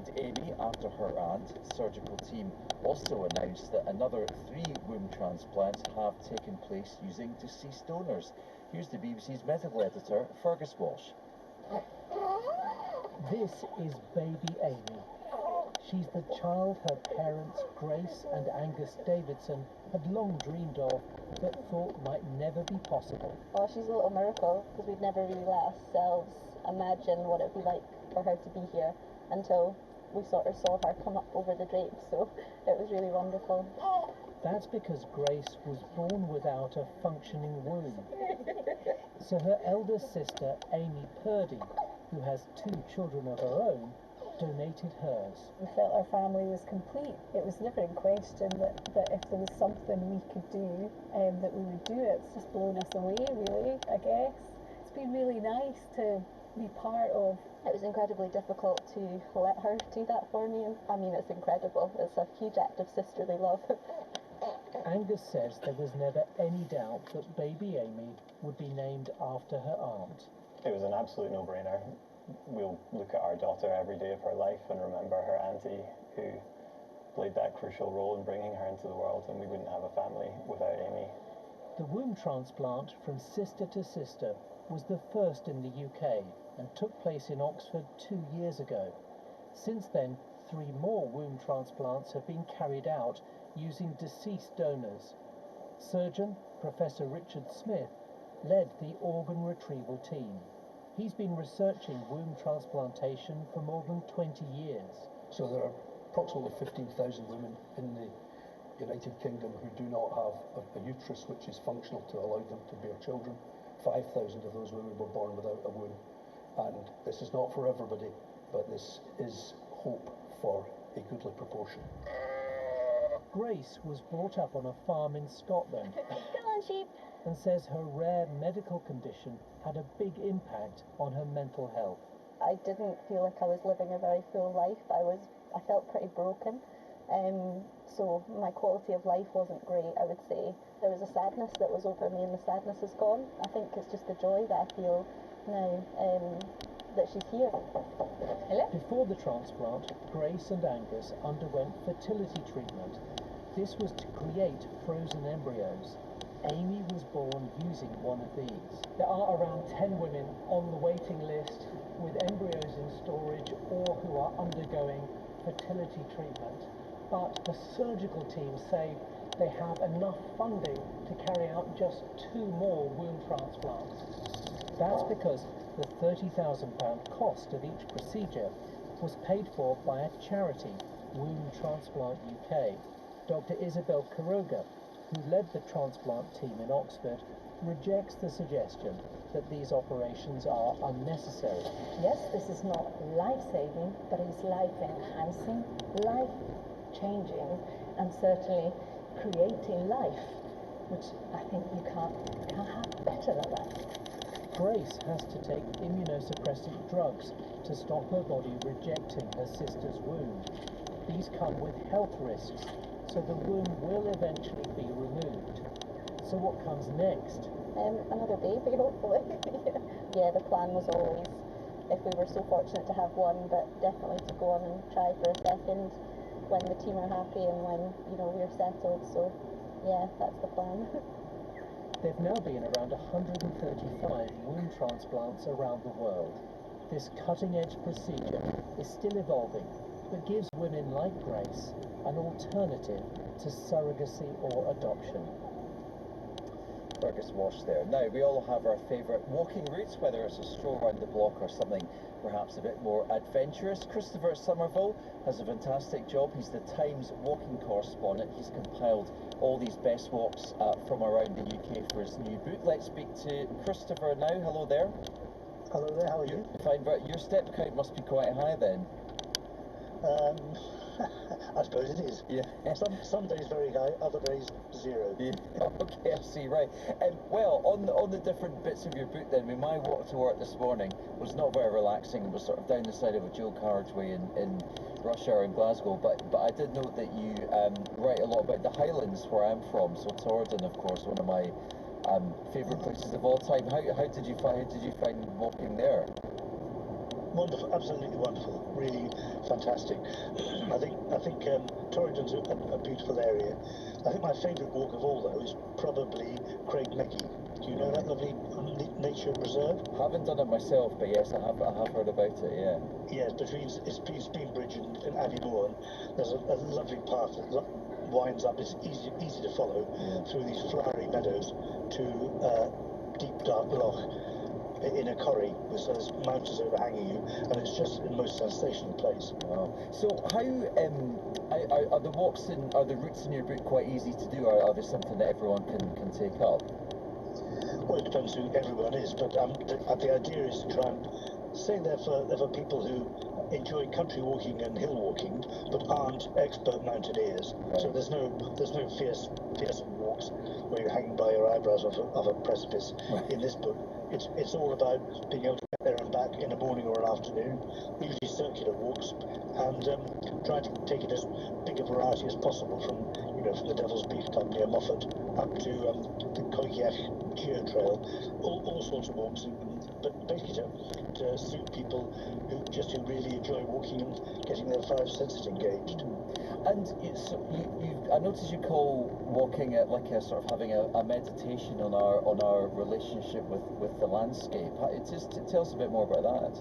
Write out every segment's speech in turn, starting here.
named Amy after her aunt. The surgical team also announced that another 3 womb transplants have taken place using deceased donors. Here's the BBC's medical editor, Fergus Walsh. This is baby Amy. She's the child her parents, Grace and Angus Davidson, had long dreamed of, but thought might never be possible. Oh, she's a little miracle, because we'd never really let ourselves imagine what it would be like for her to be here until we sort of saw her come up over the drapes, so it was really wonderful. That's because Grace was born without a functioning womb. So her elder sister, Amy Purdy, who has 2 children of her own, donated hers. We felt our family was complete. It was never in question that if there was something we could do, that we would do it. It's just blown us away, really, I guess. It's been really nice to be part of. It was incredibly difficult to let her do that for me. I mean, it's incredible. It's a huge act of sisterly love. Angus says there was never any doubt that baby Amy would be named after her aunt. It was an absolute no-brainer. We'll look at our daughter every day of her life and remember her auntie who played that crucial role in bringing her into the world, and we wouldn't have a family without Amy. The womb transplant from sister to sister was the first in the UK and took place in Oxford 2 years ago. Since then, 3 more womb transplants have been carried out using deceased donors. Surgeon Professor Richard Smith led the organ retrieval team. He's been researching womb transplantation for more than 20 years. So there are approximately 15,000 women in the United Kingdom who do not have a uterus which is functional to allow them to bear children. 5,000 of those women were born without a womb. And this is not for everybody, but this is hope for a goodly proportion. Grace was brought up on a farm in Scotland. Come on, sheep. And says her rare medical condition had a big impact on her mental health. I didn't feel like I was living a very full life. I felt pretty broken. So my quality of life wasn't great, I would say. There was a sadness that was over me, and the sadness is gone. I think it's just the joy that I feel now that she's here. Hello? Before the transplant, Grace and Angus underwent fertility treatment. This was to create frozen embryos. Amy was born using one of these. There are around 10 women on the waiting list with embryos in storage or who are undergoing fertility treatment. But the surgical team say they have enough funding to carry out just 2 more womb transplants. That's because the £30,000 cost of each procedure was paid for by a charity, Womb Transplant UK. Dr. Isabel Quiroga, who led the transplant team in Oxford, rejects the suggestion that these operations are unnecessary. Yes, this is not life-saving, but it's life-enhancing, life-changing, and certainly creating life, which I think you can't have better than that. Grace has to take immunosuppressant drugs to stop her body rejecting her sister's womb. These come with health risks, so the womb will eventually be removed. So what comes next? Another baby, hopefully. Yeah, the plan was always, if we were so fortunate to have one, but definitely to go on and try for a second when the team are happy and when, we're settled. So, yeah, that's the plan. There've now been around 135 womb transplants around the world. This cutting-edge procedure is still evolving, but gives women like Grace an alternative to surrogacy or adoption. Fergus Walsh there. Now, we all have our favourite walking routes, whether it's a stroll around the block or something perhaps a bit more adventurous. Christopher Somerville has a fantastic job. He's the Times walking correspondent. He's compiled all these best walks from around the UK for his new book. Let's speak to Christopher now. Hello there. Hello there, how are you? Fine, but your step count must be quite high then. I suppose it is. Yeah. Some days very high, other days 0. Yeah. Okay, I see, right. Well, on the different bits of your book then, my walk to work this morning was not very relaxing. It was sort of down the side of a dual carriageway in rush hour in Glasgow, but I did note that you write a lot about the Highlands where I'm from, so Torridon, of course, one of my favourite places of all time. How did you find walking there? Well, wonderful, absolutely wonderful, really fantastic. I think Torrington's a beautiful area. I think my favourite walk of all, though, is probably Craig Mackey. Do you know that lovely nature reserve? Haven't done it myself, but yes, I have heard about it, yeah. Yes, between Speedbridge and Abbeymoor, there's a lovely path that winds up. It's easy to follow through these flowery meadows to deep dark loch in a corrie with those mountains overhanging you, and it's just the most sensational place. Wow. So how are the walks are the routes in your book quite easy to do, or are they something that everyone can take up? Well, it depends who everyone is, but the idea is to try and say there for people who enjoy country walking and hill walking, but aren't expert mountaineers. Right. So there's no fearsome walks where you're hanging by your eyebrows of a precipice. Right. In this book, it's all about being able to get there and back in the morning or an afternoon, usually circular walks, and trying to take it as big a variety as possible from the Devil's Beef Club near Moffat up to the Coigiach Geo Trail, all sorts of walks, but basically to suit people who really enjoy walking and getting their five senses engaged. And I noticed you call walking it like a sort of having a meditation on our relationship with the landscape. Just tell us a bit more about that.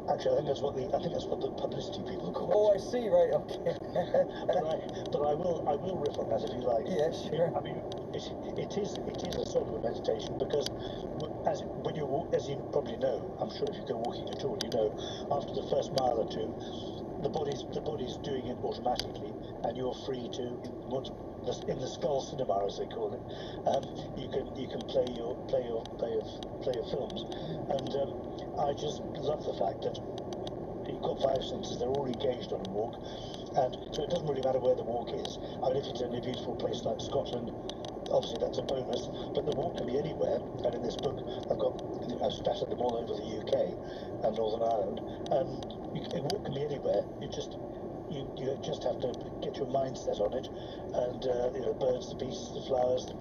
Actually, I think that's what the publicity people call it. Oh, I see. Right. Okay. but I will riff on that if you like. Yeah, sure. I mean, it is a sort of a meditation because as you probably know, I'm sure if you go walking at all, you know, after the first mile or two, the body's doing it automatically, and you're free to in the skull cinema, as they call it. You can play your films, and I just love the fact that you've got five senses, they're all engaged on a walk, and so it doesn't really matter where the walk is. I mean, if it's in a beautiful place like Scotland, obviously that's a bonus, but the walk can be anywhere, and in this book I've scattered them all over the UK and Northern Ireland. A walk can be anywhere, you just have to get your mind set on it, and the birds, the beasts, the flowers, the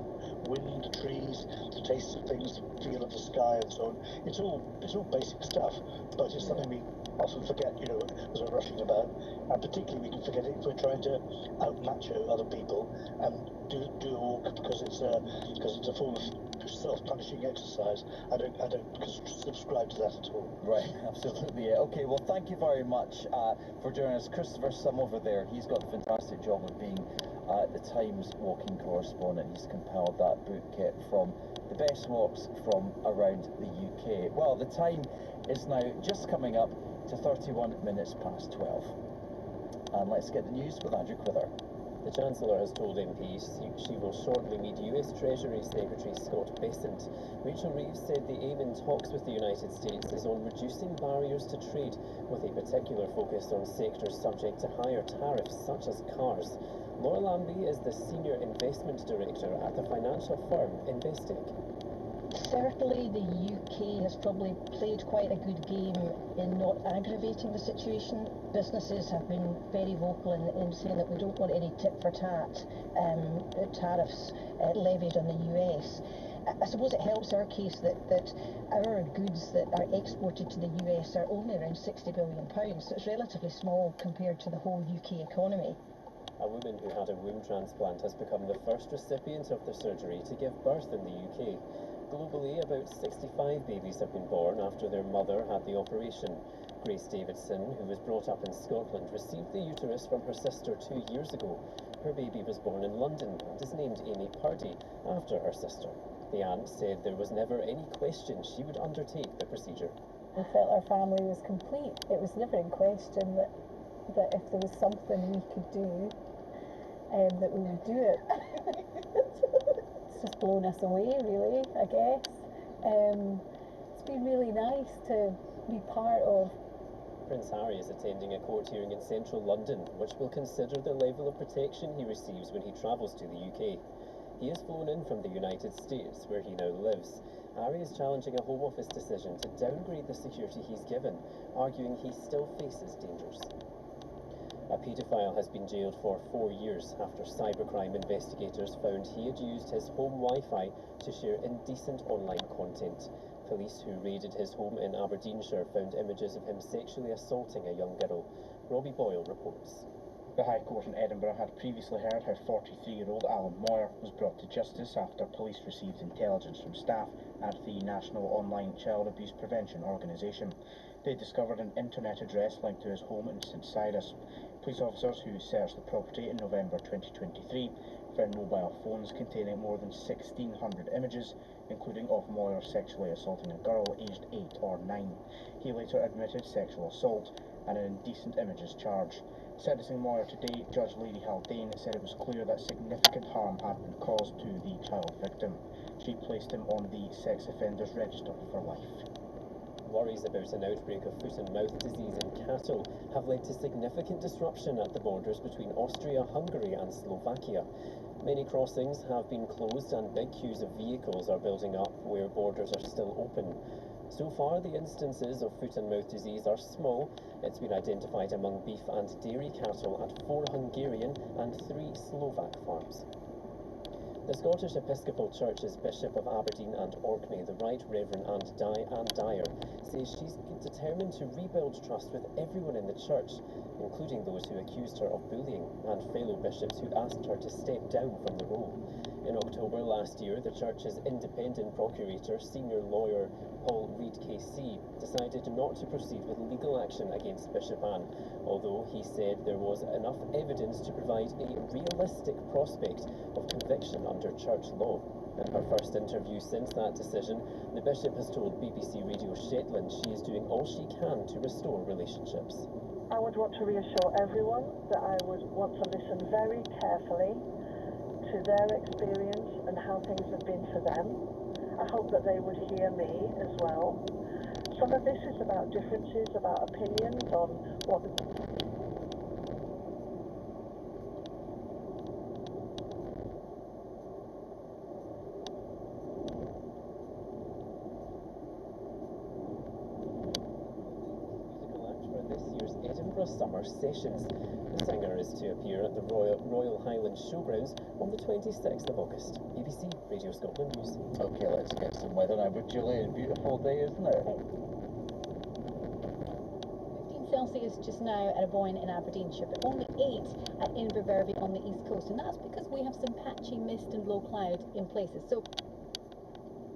wind, the trees, the taste of things, the feel of the sky, and so on. It's all basic stuff, but it's something we often forget, as we're rushing about, and particularly we can forget it if we're trying to out-macho other people and do a walk because it's a form of self-punishing exercise. I don't subscribe to that at all. Right, absolutely. Yeah. Okay, well, thank you very much for joining us. Christopher Sum over there, he's got a fantastic job of being the Times walking correspondent. He's compiled that book from the best walks from around the UK. Well, the time is now just coming up to 31 minutes past 12. And let's get the news with Andrew Quither. The Chancellor has told MPs she will shortly meet US Treasury Secretary Scott Bessent. Rachel Reeves said the aim in talks with the United States is on reducing barriers to trade, with a particular focus on sectors subject to higher tariffs, such as cars. Laura Lambie is the Senior Investment Director at the financial firm Investec. Certainly the UK has probably played quite a good game in not aggravating the situation. Businesses have been very vocal in saying that we don't want any tit-for-tat tariffs levied on the US. I suppose it helps our case that our goods that are exported to the US are only around £60 billion, so it's relatively small compared to the whole UK economy. A woman who had a womb transplant has become the first recipient of the surgery to give birth in the UK. Globally, about 65 babies have been born after their mother had the operation. Grace Davidson, who was brought up in Scotland, received the uterus from her sister 2 years ago. Her baby was born in London and is named Amy Purdy, after her sister. The aunt said there was never any question she would undertake the procedure. We felt our family was complete. It was never in question that if there was something we could do, that we would do it. It's just blown us away, really, I guess. It's been really nice to be part of. Prince Harry is attending a court hearing in central London, which will consider the level of protection he receives when he travels to the UK. He has flown in from the United States, where he now lives. Harry is challenging a Home Office decision to downgrade the security he's given, arguing he still faces dangers. A paedophile has been jailed for 4 years after cybercrime investigators found he had used his home Wi-Fi to share indecent online content. Police who raided his home in Aberdeenshire found images of him sexually assaulting a young girl. Robbie Boyle reports. The High Court in Edinburgh had previously heard how 43-year-old Alan Moyer was brought to justice after police received intelligence from staff at the National Online Child Abuse Prevention Organisation. They discovered an internet address linked to his home in St Cyrus. Police officers who searched the property in November 2023 found mobile phones containing more than 1,600 images, including of Moyer sexually assaulting a girl aged 8 or 9. He later admitted sexual assault and an indecent images charge. Sentencing Moyer today, Judge Lady Haldane said it was clear that significant harm had been caused to the child victim. She placed him on the sex offenders register for life. Worries about an outbreak of foot and mouth disease in cattle have led to significant disruption at the borders between Austria, Hungary and Slovakia. Many crossings have been closed and big queues of vehicles are building up where borders are still open. So far, the instances of foot and mouth disease are small. It's been identified among beef and dairy cattle at 4 Hungarian and 3 Slovak farms. The Scottish Episcopal Church's Bishop of Aberdeen and Orkney, the Right Reverend Anne Dyer, says she's determined to rebuild trust with everyone in the church, including those who accused her of bullying and fellow bishops who asked her to step down from the role. In October last year, the church's independent procurator, senior lawyer Paul Reid KC, decided not to proceed with legal action against Bishop Anne, although he said there was enough evidence to provide a realistic prospect of conviction under church law. In her first interview since that decision, the bishop has told BBC Radio Shetland she is doing all she can to restore relationships. I would want to reassure everyone that I would want to listen very carefully to their experience and how things have been for them. I hope that they would hear me as well. Some of this is about differences, about opinions on what Summer Sessions. The singer is to appear at the Royal Highland Showgrounds on the 26th of August. BBC Radio Scotland News. Okay, let's get some weather now with Julie. A beautiful day, isn't it? 15 Celsius just now at Aboyne in Aberdeenshire, but only 8 at Inverbervie on the east coast, and that's because we have some patchy mist and low cloud in places. So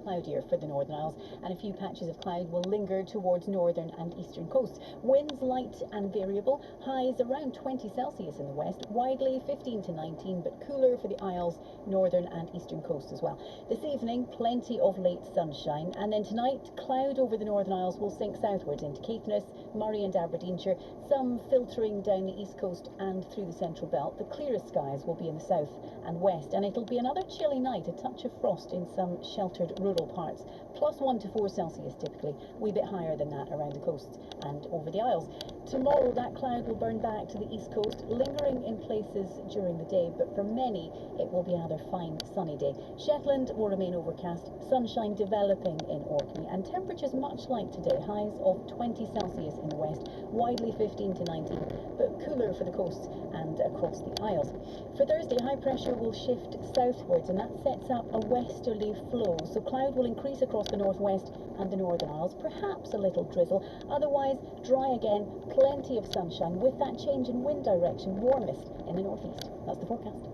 cloudier for the Northern Isles, and a few patches of cloud will linger towards northern and eastern coasts. Winds light and variable, highs around 20 Celsius in the west, widely 15 to 19, but cooler for the Isles, northern and eastern coast as well. This evening, plenty of late sunshine, and then tonight, cloud over the Northern Isles will sink southwards into Caithness, Murray and Aberdeenshire, some filtering down the east coast and through the central belt. The clearest skies will be in the south and west, and it'll be another chilly night, a touch of frost in some sheltered rural parts. Plus 1 to 4 Celsius typically, a wee bit higher than that around the coasts and over the Isles. Tomorrow that cloud will burn back to the east coast, lingering in places during the day, but for many it will be another fine sunny day. Shetland will remain overcast, sunshine developing in Orkney, and temperatures much like today, highs of 20 Celsius in the west, widely 15 to 19, but cooler for the coasts and across the Isles. For Thursday, high pressure will shift southwards, and that sets up a westerly flow, so cloud will increase across the northwest and the Northern Isles, perhaps a little drizzle, otherwise dry again, plenty of sunshine with that change in wind direction, warmest in the northeast. That's the forecast.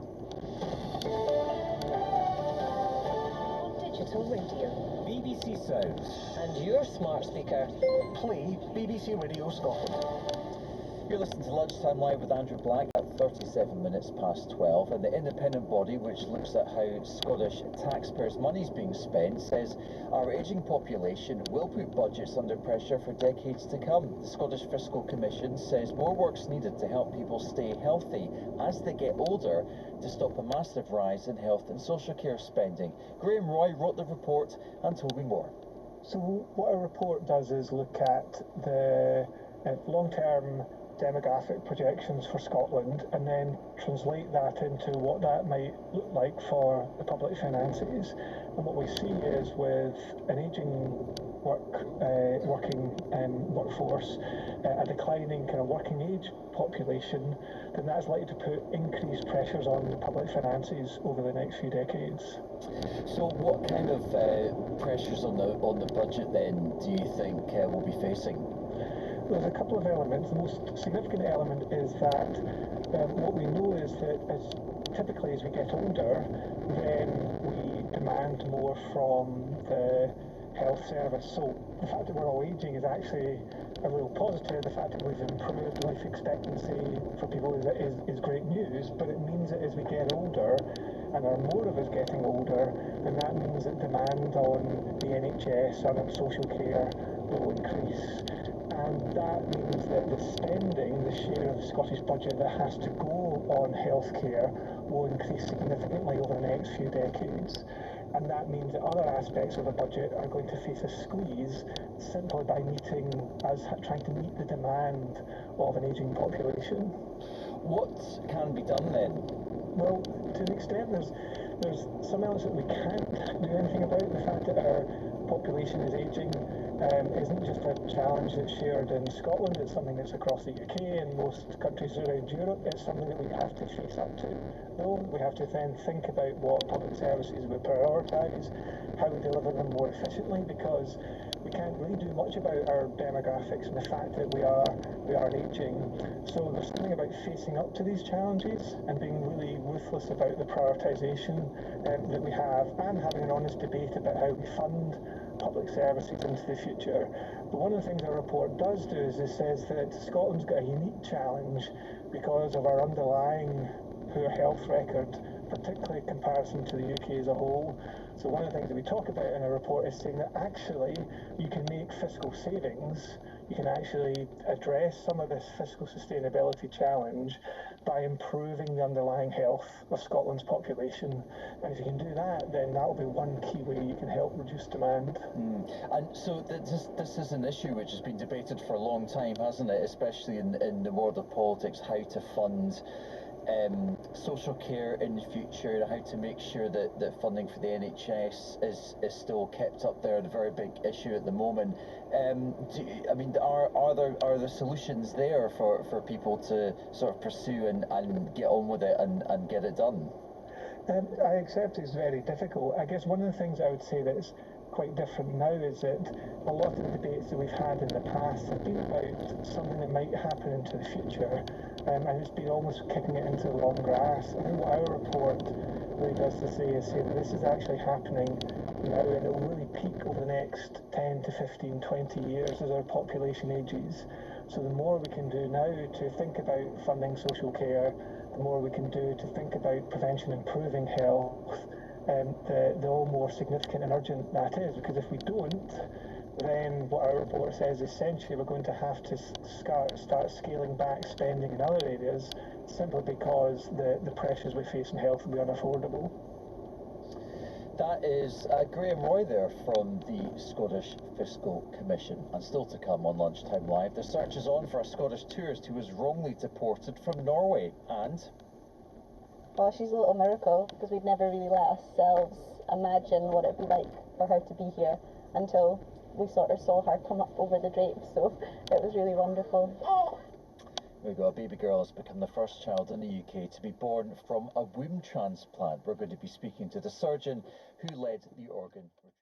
On digital radio, BBC Sounds and your smart speaker, play BBC Radio Scotland. You're listening to Lunchtime Live with Andrew Black at 37 minutes past 12, and the independent body which looks at how Scottish taxpayers' money is being spent says our ageing population will put budgets under pressure for decades to come. The Scottish Fiscal Commission says more work's needed to help people stay healthy as they get older to stop a massive rise in health and social care spending. Graham Roy wrote the report and told me more. So what our report does is look at the long-term demographic projections for Scotland and then translate that into what that might look like for the public finances. And what we see is with an ageing working workforce, a declining kind of working age population, then that's likely to put increased pressures on the public finances over the next few decades. So what kind of pressures on the budget then do you think we'll be facing? There's a couple of elements. The most significant element is that what we know is that typically as we get older, then we demand more from the health service. So the fact that we're all ageing is actually a real positive. The fact that we've improved life expectancy for people is great news, but it means that as we get older, and there are more of us getting older, then that means that demand on the NHS and on social care will increase. And that means that the spending, the share of the Scottish budget that has to go on healthcare will increase significantly over the next few decades. And that means that other aspects of the budget are going to face a squeeze simply by trying to meet the demand of an ageing population. What can be done then? Well, to an extent, there's some elements that we can't do anything about. The fact that our population is ageing isn't just a challenge that's shared in Scotland, it's something that's across the UK and most countries around Europe. It's something that we have to face up to. Though we have to then think about what public services we prioritise, how we deliver them more efficiently, because we can't really do much about our demographics and the fact that we are ageing. So there's something about facing up to these challenges and being really ruthless about the prioritisation that we have, and having an honest debate about how we fund public services into the future. But one of the things our report does do is it says that Scotland's got a unique challenge because of our underlying poor health record, particularly in comparison to the UK as a whole. So one of the things that we talk about in our report is saying that actually you can make fiscal savings, you can actually address some of this fiscal sustainability challenge by improving the underlying health of Scotland's population. And if you can do that, then that will be one key way you can help reduce demand. And so this is an issue which has been debated for a long time, hasn't it? Especially in the world of politics, how to fund social care in the future, how to make sure that funding for the NHS is still kept up there, a very big issue at the moment. Are there solutions there for people to sort of pursue and get on with it and get it done? I accept it's very difficult. I guess one of the things I would say that's quite different now is that a lot of the debates that we've had in the past have been about something that might happen into the future, and it's been almost kicking it into the long grass. I think what our report really does to say is that this is actually happening now, and it will really peak over the next 10 to 15, 20 years as our population ages. So the more we can do now to think about funding social care, the more we can do to think about prevention, improving health, the all more significant and urgent that is, because if we don't, then what our report says essentially we're going to have to start scaling back spending in other areas simply because the pressures we face in health will be unaffordable. That is Graham Roy there from the Scottish Fiscal Commission. And still to come on Lunchtime Live, the search is on for a Scottish tourist who was wrongly deported from Norway. And well, she's a little miracle, because we'd never really let ourselves imagine what it'd be like for her to be here until we sort of saw her come up over the drapes, so it was really wonderful. We've got a baby girl has become the first child in the UK to be born from a womb transplant. We're going to be speaking to the surgeon who led the organ.